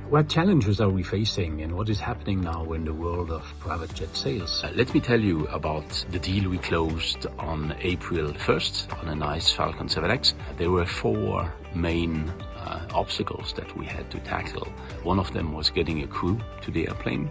What challenges are we facing and what is happening now in the world of private jet sales? Let me tell you about the deal we closed on April 1st on a nice Falcon 7X. There were four main obstacles that we had to tackle. One of them was getting a crew to the airplane.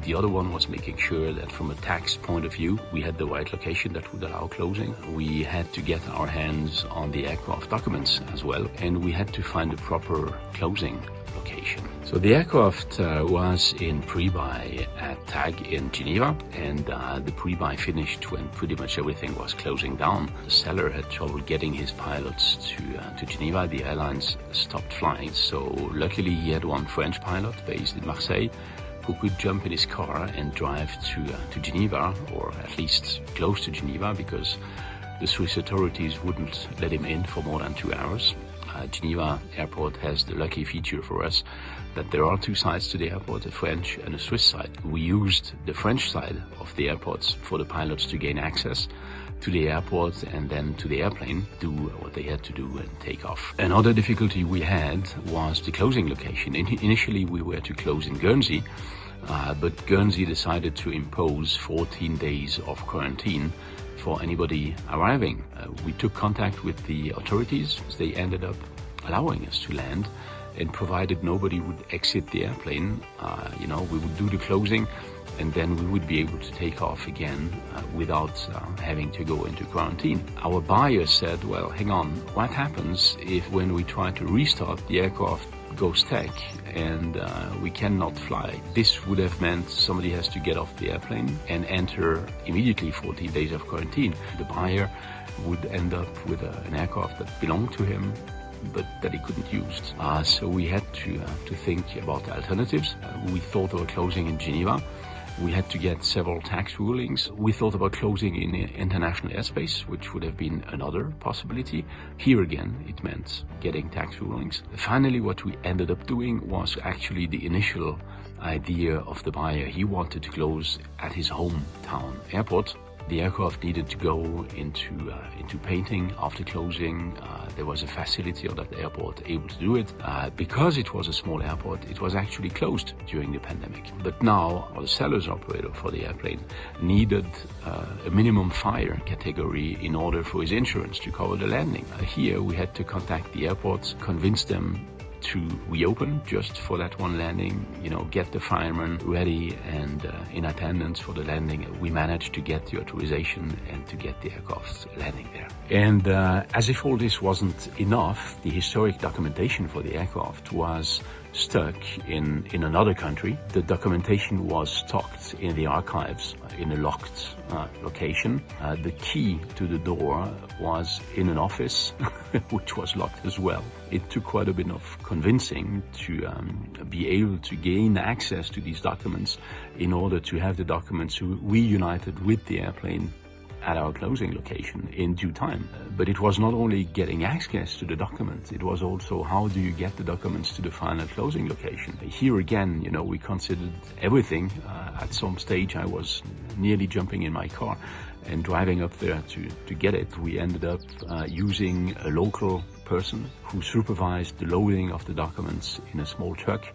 The other one was making sure that from a tax point of view, we had the right location that would allow closing. We had to get our hands on the aircraft documents as well, and we had to find a proper closing location. So the aircraft was in pre-buy at TAG in Geneva, and the pre-buy finished when pretty much everything was closing down. The seller had trouble getting his pilots to Geneva. The airlines stopped flying, so luckily he had one French pilot based in Marseille who could jump in his car and drive to Geneva, or at least close to Geneva, because the Swiss authorities wouldn't let him in for more than 2 hours. Geneva airport has the lucky feature for us that there are two sides to the airport, a French and a Swiss side. We used the French side of the airports for the pilots to gain access to the airport and then to the airplane, do what they had to do and take off. Another difficulty we had was the closing location. Initially we were to close in Guernsey, but Guernsey decided to impose 14 days of quarantine for anybody arriving. We took contact with the authorities. They ended up allowing us to land, and provided nobody would exit the airplane, we would do the closing and then we would be able to take off again without having to go into quarantine. Our buyer said, well, hang on, what happens if when we try to restart the aircraft goes tech and we cannot fly? This would have meant somebody has to get off the airplane and enter immediately 14 days of quarantine. The buyer would end up with an aircraft that belonged to him but that he couldn't use. So we had to think about alternatives. We thought about closing in Geneva. We had to get several tax rulings. We thought about closing in international airspace, which would have been another possibility. Here again, it meant getting tax rulings. Finally, what we ended up doing was actually the initial idea of the buyer. He wanted to close at his hometown airport. The aircraft needed to go into painting after closing. There was a facility on that airport able to do it. Because it was a small airport, it was actually closed during the pandemic. But now, the seller's operator for the airplane needed a minimum fire category in order for his insurance to cover the landing. Here, we had to contact the airports, convince them to reopen just for that one landing, get the firemen ready and in attendance for the landing. We managed to get the authorization and to get the aircraft landing there. And as if all this wasn't enough, the historic documentation for the aircraft was stuck in another country. The documentation was stocked in the archives in a locked location. The key to the door was in an office, which was locked as well. It took quite a bit of convincing to be able to gain access to these documents in order to have the documents reunited with the airplane at our closing location in due time. But it was not only getting access to the documents, it was also how do you get the documents to the final closing location. Here again, we considered everything. At some stage I was nearly jumping in my car and driving up there to get it. We ended up using a local person who supervised the loading of the documents in a small truck.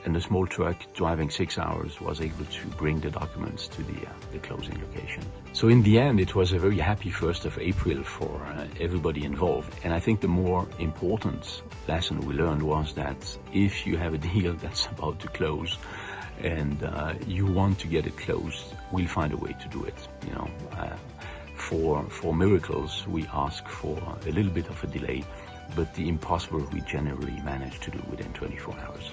And the small truck, driving 6 hours, was able to bring the documents to the closing location. So in the end, it was a very happy 1st of April for everybody involved. And I think the more important lesson we learned was that if you have a deal that's about to close and you want to get it closed, we'll find a way to do it. For miracles, we ask for a little bit of a delay, but the impossible we generally manage to do within 24 hours.